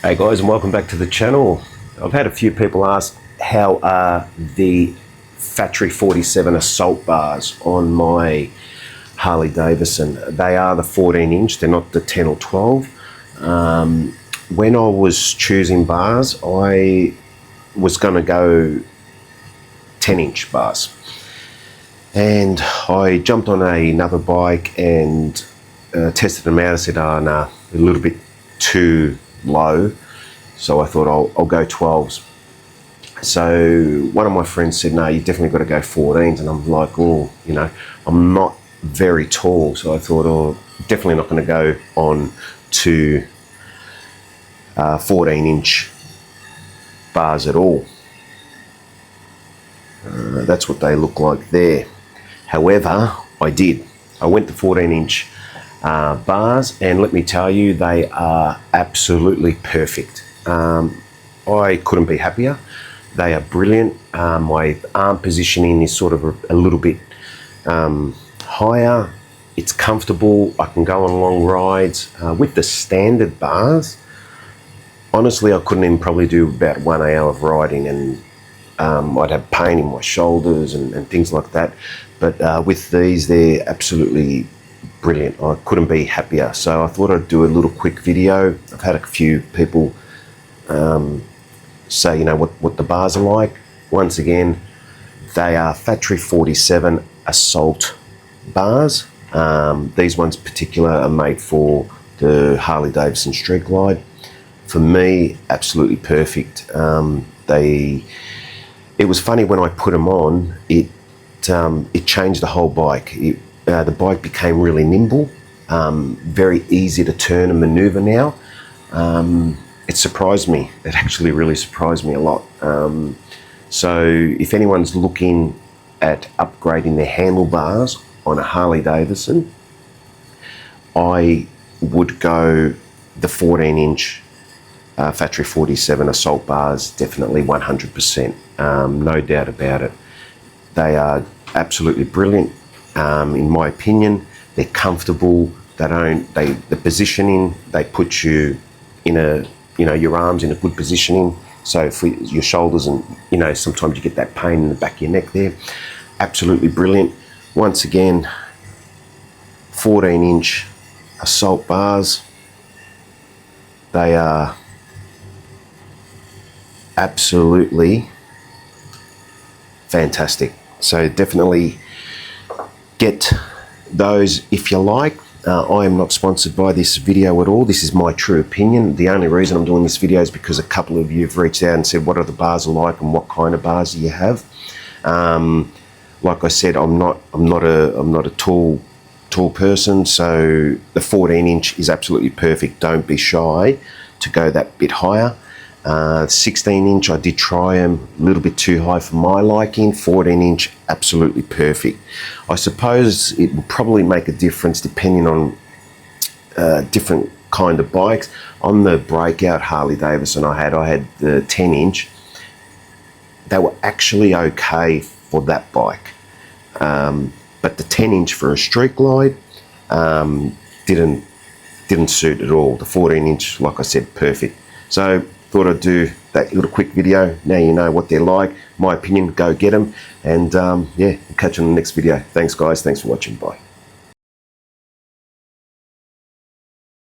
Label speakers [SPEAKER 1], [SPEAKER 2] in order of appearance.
[SPEAKER 1] Hey guys, and welcome back to the channel. I've had a few people ask how are the Factory 47 assault bars on my Harley Davidson. They are the 14 inch, they're not the 10 or 12. When I was choosing bars, I was going to go 10 inch bars. And I jumped on another bike and tested them out. I said, oh no, a little bit too low, so I thought I'll go 12s. So one of my friends said, no, you definitely got to go 14s, and I'm like, oh, you know, I'm not very tall, so I thought, oh, definitely not going to go on to 14 inch bars at all. That's what they look like there. However, I went to 14 inch bars, and let me tell you, they are absolutely perfect. I couldn't be happier. They are brilliant. My arm positioning is sort of a little bit higher. It's comfortable. I can go on long rides. With the standard bars, honestly, I couldn't even probably do about 1 hour of riding, and I'd have pain in my shoulders and things like that. But with these, they're absolutely brilliant. I couldn't be happier. So I thought I'd do a little quick video. I've had a few people say, you know, what the bars are like. Once again, they are Factory 47 assault bars. These ones particular are made for the Harley Davidson Street Glide. For me, absolutely perfect. It was funny when I put them on. It changed the whole bike. The bike became really nimble, very easy to turn and maneuver now. It surprised me. It actually really surprised me a lot. So if anyone's looking at upgrading their handlebars on a Harley Davidson, I would go the 14 inch Factory 47 assault bars, definitely 100%, no doubt about it. They are absolutely brilliant, in my opinion. They're comfortable. The positioning, they put you in your arms in a good positioning. So for your shoulders, and sometimes you get that pain in the back of your neck there. Absolutely brilliant. Once again, 14 inch assault bars. They are absolutely fantastic. So definitely get those if you like. I am not sponsored by this video at all. This is my true opinion. The only reason I'm doing this video is because a couple of you have reached out and said what are the bars are like and what kind of bars do you have. Like I said, I'm not a tall person, so the 14 inch is absolutely perfect. Don't be shy to go that bit higher. 16 inch, I did try them, a little bit too high for my liking. 14 inch, absolutely perfect. I suppose it will probably make a difference depending on different kind of bikes. On the breakout Harley Davidson I had the 10 inch. They were actually okay for that bike. But the 10 inch for a street glide didn't suit at all. The 14 inch, like I said, perfect. So thought I'd do that little quick video. Now you know what they're like. My opinion, go get them. And yeah, we'll catch you on the next video. Thanks guys, thanks for watching, bye.